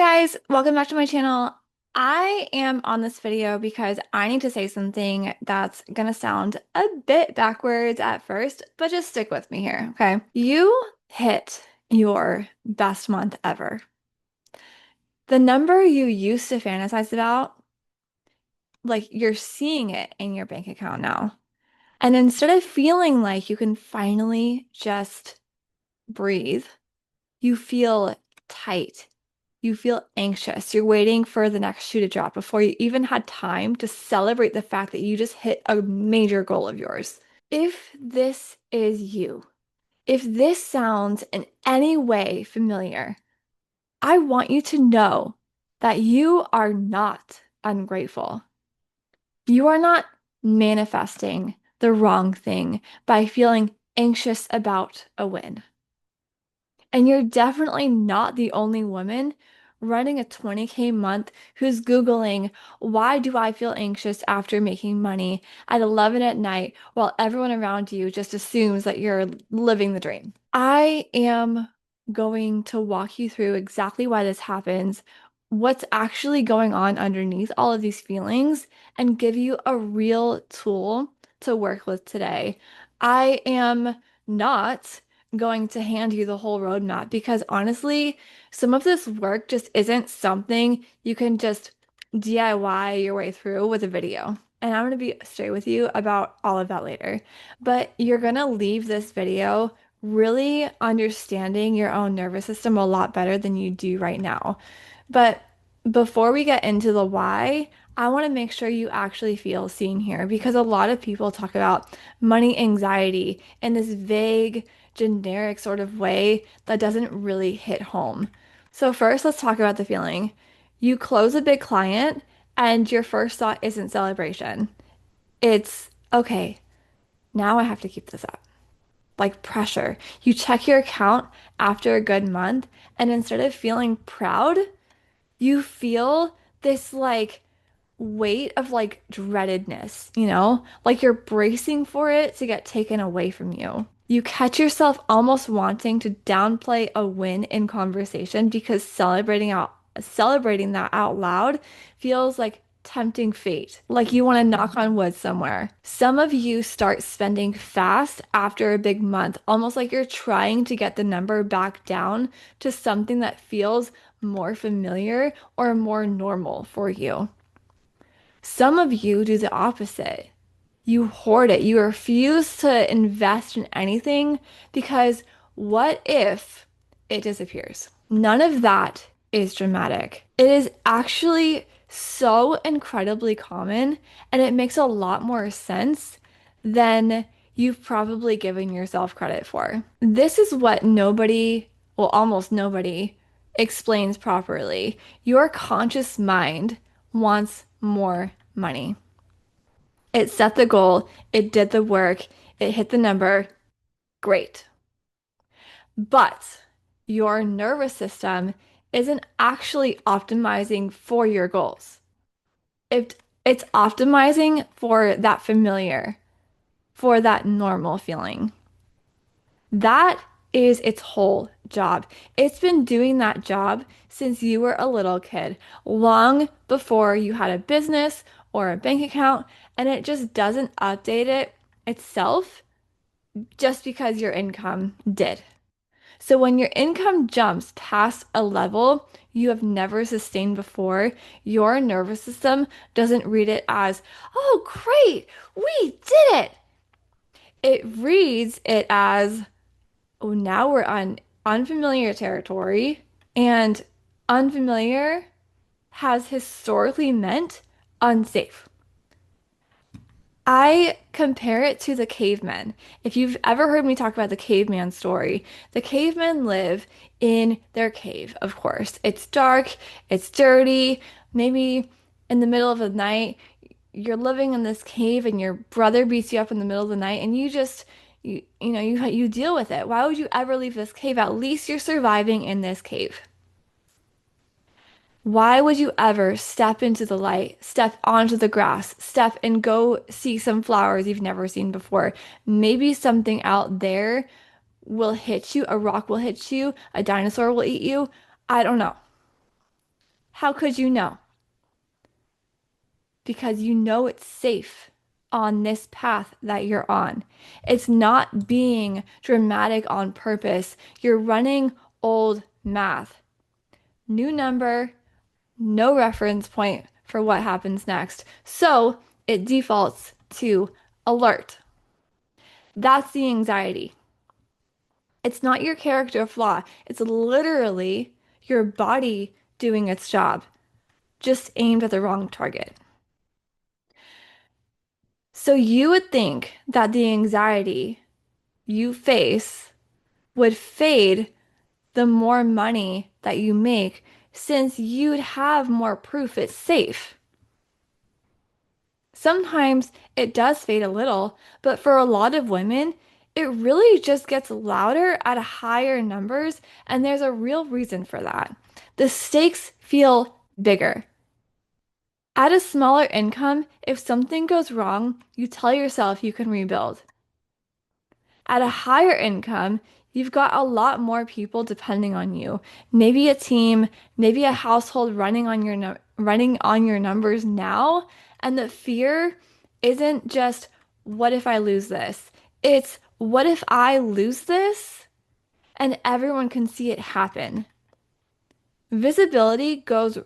Guys, welcome back to my channel. I am on this video because I need to say something that's gonna sound a bit backwards at first, but just stick with me here, okay? You hit your best month ever. The number you used to fantasize about, like you're seeing it in your bank account now. And instead of feeling like you can finally just breathe, you feel tight. You feel anxious. You're waiting for the next shoe to drop before you even had time to celebrate the fact that you just hit a major goal of yours. If this is you, if this sounds in any way familiar, I want you to know that you are not ungrateful. You are not manifesting the wrong thing by feeling anxious about a win. And you're definitely not the only woman running a 20K month who's Googling, why do I feel anxious after making money at 11 at night while everyone around you just assumes that you're living the dream? I am going to walk you through exactly why this happens, what's actually going on underneath all of these feelings, and give you a real tool to work with today. I am not going to hand you the whole roadmap because honestly, some of this work just isn't something you can just DIY your way through with a video. And I'm going to be straight with you about all of that later. But you're going to leave this video really understanding your own nervous system a lot better than you do right now. But before we get into the why, I want to make sure you actually feel seen here because a lot of people talk about money anxiety in this vague, generic sort of way that doesn't really hit home. So, first, let's talk about the feeling. You close a big client, and your first thought isn't celebration. It's, okay, now I have to keep this up. Like pressure. You check your account after a good month, and instead of feeling proud, you feel this like weight of like dreadedness, Like you're bracing for it to get taken away from you. You catch yourself almost wanting to downplay a win in conversation because celebrating that out loud feels like tempting fate, like you want to knock on wood somewhere. Some of you start spending fast after a big month, almost like you're trying to get the number back down to something that feels more familiar or more normal for you. Some of you do the opposite. You hoard it. You refuse to invest in anything because what if it disappears? None of that is dramatic. It is actually so incredibly common, and it makes a lot more sense than you've probably given yourself credit for. This is what nobody, well, almost nobody, explains properly. Your conscious mind wants more money. It set the goal, it did the work, it hit the number. Great. But your nervous system isn't actually optimizing for your goals. It's optimizing for that familiar, for that normal feeling. That is its whole job. It's been doing that job since you were a little kid, long before you had a business or a bank account, and it just doesn't update it itself just because your income did. So when your income jumps past a level you have never sustained before, your nervous system doesn't read it as, oh, great, we did it. It reads it as, oh, now we're on unfamiliar territory, and unfamiliar has historically meant unsafe. I compare it to the cavemen. If you've ever heard me talk about the caveman story, the cavemen live in their cave, of course. It's dark, it's dirty, maybe in the middle of the night, you're living in this cave and your brother beats you up in the middle of the night and you deal with it. Why would you ever leave this cave? At least you're surviving in this cave. Why would you ever step into the light, step onto the grass, step and go see some flowers you've never seen before? Maybe something out there will hit you, a rock will hit you, a dinosaur will eat you. I don't know. How could you know? Because you know it's safe on this path that you're on. It's not being dramatic on purpose. You're running old math. New number, no reference point for what happens next. So it defaults to alert. That's the anxiety. It's not your character flaw. It's literally your body doing its job, just aimed at the wrong target. So you would think that the anxiety you face would fade the more money that you make since you'd have more proof it's safe. Sometimes it does fade a little, but for a lot of women, it really just gets louder at higher numbers, and there's a real reason for that. The stakes feel bigger. At a smaller income, if something goes wrong, you tell yourself you can rebuild. At a higher income, you've got a lot more people depending on you. Maybe a team, maybe a household running on your numbers now, and the fear isn't just what if I lose this? It's what if I lose this and everyone can see it happen? Visibility goes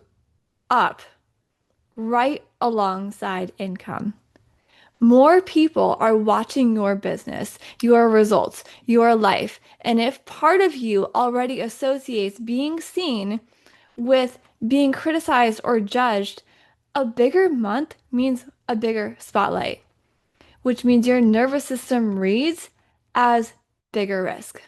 up right alongside income. More people are watching your business, your results, your life. And if part of you already associates being seen with being criticized or judged, a bigger month means a bigger spotlight, which means your nervous system reads as bigger risk.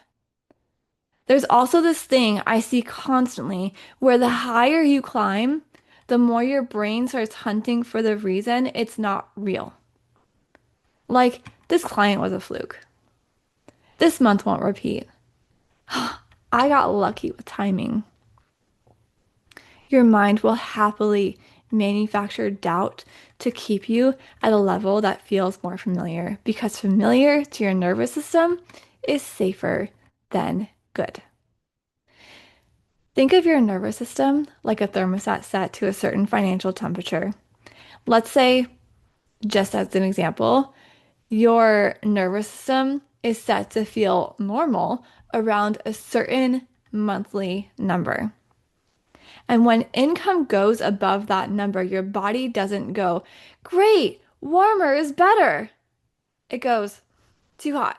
There's also this thing I see constantly where the higher you climb, the more your brain starts hunting for the reason it's not real. Like, this client was a fluke. This month won't repeat. I got lucky with timing. Your mind will happily manufacture doubt to keep you at a level that feels more familiar because familiar to your nervous system is safer than good. Think of your nervous system like a thermostat set to a certain financial temperature. Let's say, just as an example, your nervous system is set to feel normal around a certain monthly number. And when income goes above that number, your body doesn't go, great, warmer is better. It goes, too hot.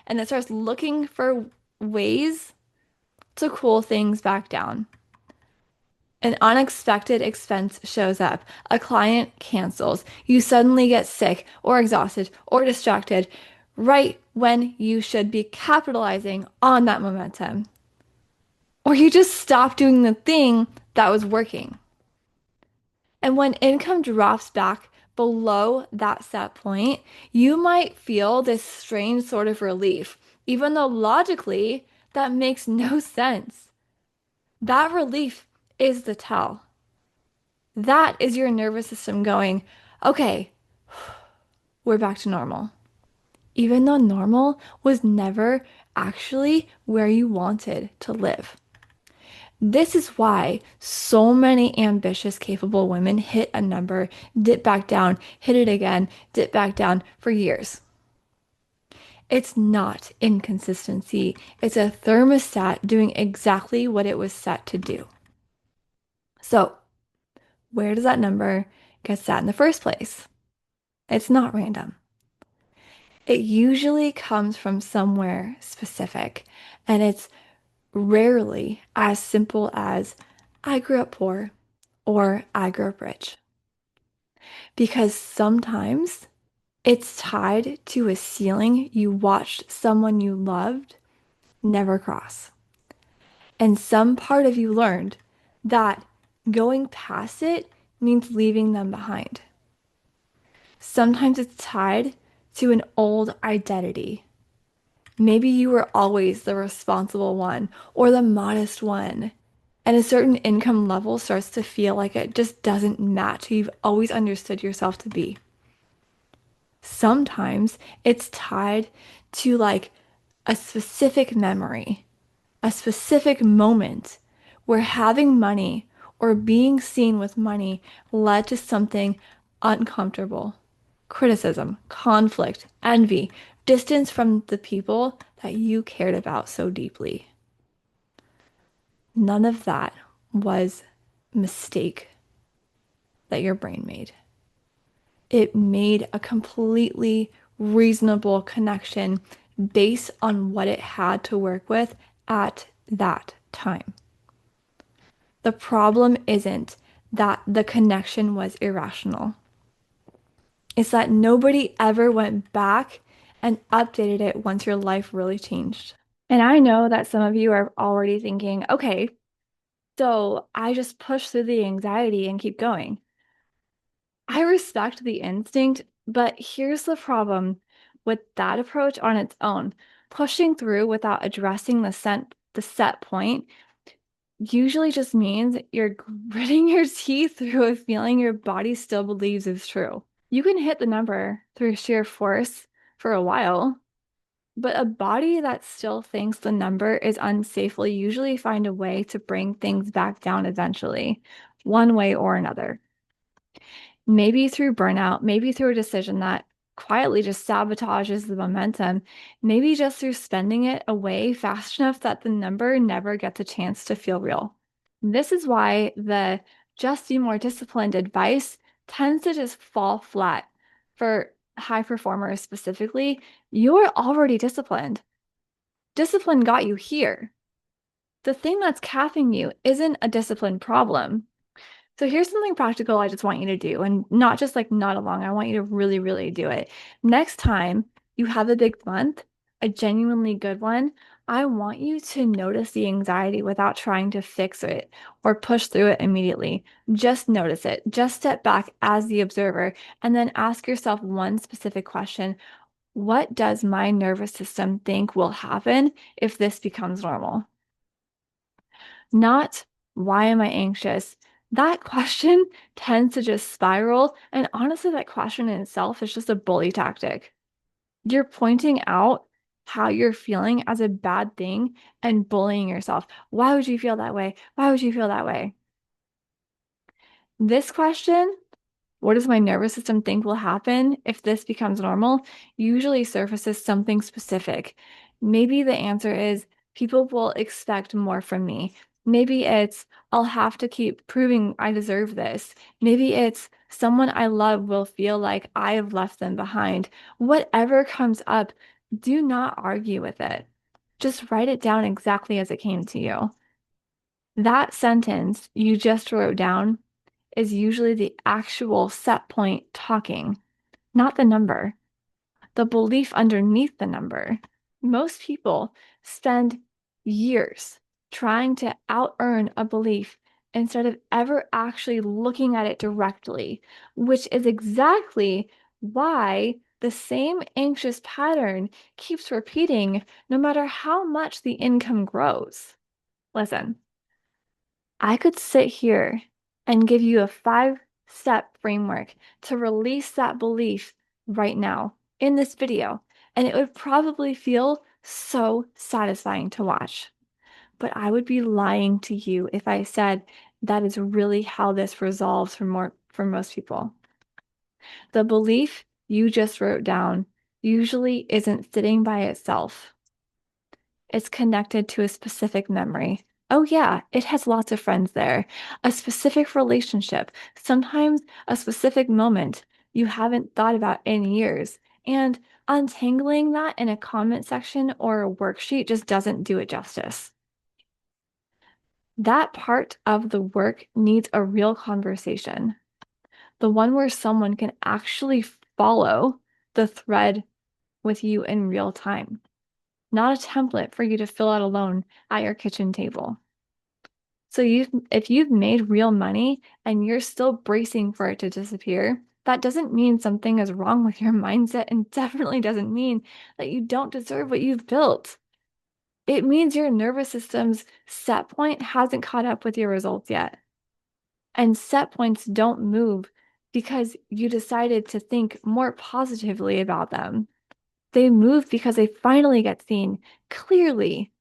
And it starts looking for ways to cool things back down. An unexpected expense shows up. A client cancels. You suddenly get sick or exhausted or distracted right when you should be capitalizing on that momentum. Or you just stop doing the thing that was working. And when income drops back below that set point, you might feel this strange sort of relief, even though logically that makes no sense. That relief is the tell. That is your nervous system going, okay, we're back to normal. Even though normal was never actually where you wanted to live. This is why so many ambitious, capable women hit a number, dip back down, hit it again, dip back down for years. It's not inconsistency. It's a thermostat doing exactly what it was set to do. So, where does that number get set in the first place? It's not random. It usually comes from somewhere specific, and it's rarely as simple as I grew up poor or I grew up rich. Because sometimes it's tied to a ceiling you watched someone you loved never cross. And some part of you learned that going past it means leaving them behind. Sometimes it's tied to an old identity. Maybe you were always the responsible one or the modest one, and a certain income level starts to feel like it just doesn't match who you've always understood yourself to be. Sometimes it's tied to like a specific memory, a specific moment where having money or being seen with money led to something uncomfortable. Criticism, conflict, envy, distance from the people that you cared about so deeply. None of that was a mistake that your brain made. It made a completely reasonable connection based on what it had to work with at that time. The problem isn't that the connection was irrational. It's that nobody ever went back and updated it once your life really changed. And I know that some of you are already thinking, okay, so I just push through the anxiety and keep going. I respect the instinct, but here's the problem with that approach on its own. Pushing through without addressing the set point usually just means you're gritting your teeth through a feeling your body still believes is true. You can hit the number through sheer force for a while, but a body that still thinks the number is unsafe will usually find a way to bring things back down eventually, one way or another. Maybe through burnout, maybe through a decision that quietly just sabotages the momentum, maybe just through spending it away fast enough that the number never gets a chance to feel real. This is why the just be more disciplined advice tends to just fall flat. For high performers specifically, you're already disciplined. Discipline got you here. The thing that's capping you isn't a discipline problem. So here's something practical I just want you to do, and not just like nod along. I want you to really, really do it. Next time you have a big month, a genuinely good one, I want you to notice the anxiety without trying to fix it or push through it immediately. Just notice it. Just step back as the observer and then ask yourself one specific question. What does my nervous system think will happen if this becomes normal? Not why am I anxious? That question tends to just spiral. And honestly, that question in itself is just a bully tactic. You're pointing out how you're feeling as a bad thing and bullying yourself. Why would you feel that way? Why would you feel that way? This question, what does my nervous system think will happen if this becomes normal? Usually surfaces something specific. Maybe the answer is people will expect more from me. Maybe it's I'll have to keep proving I deserve this. Maybe it's someone I love will feel like I've left them behind. Whatever comes up, do not argue with it. Just write it down exactly as it came to you. That sentence you just wrote down is usually the actual set point talking, not the number, the belief underneath the number. Most people spend years trying to out earn a belief instead of ever actually looking at it directly, which is exactly why the same anxious pattern keeps repeating no matter how much the income grows. Listen, I could sit here and give you a 5-step framework to release that belief right now in this video, and it would probably feel so satisfying to watch. But I would be lying to you if I said that is really how this resolves for most people. The belief you just wrote down usually isn't sitting by itself. It's connected to a specific memory. Oh, yeah, it has lots of friends there. A specific relationship, sometimes a specific moment you haven't thought about in years. And untangling that in a comment section or a worksheet just doesn't do it justice. That part of the work needs a real conversation, the one where someone can actually follow the thread with you in real time, not a template for you to fill out alone at your kitchen table. So if you've made real money and you're still bracing for it to disappear, that doesn't mean something is wrong with your mindset and definitely doesn't mean that you don't deserve what you've built. It means your nervous system's set point hasn't caught up with your results yet. And set points don't move because you decided to think more positively about them. They move because they finally get seen clearly.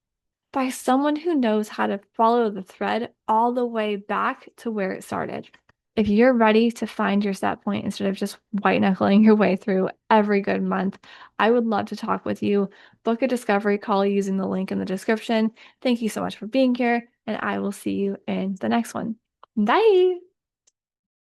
by someone who knows how to follow the thread all the way back to where it started. If you're ready to find your set point instead of just white knuckling your way through every good month, I would love to talk with you. Book a discovery call using the link in the description. Thank you so much for being here, and I will see you in the next one. Bye.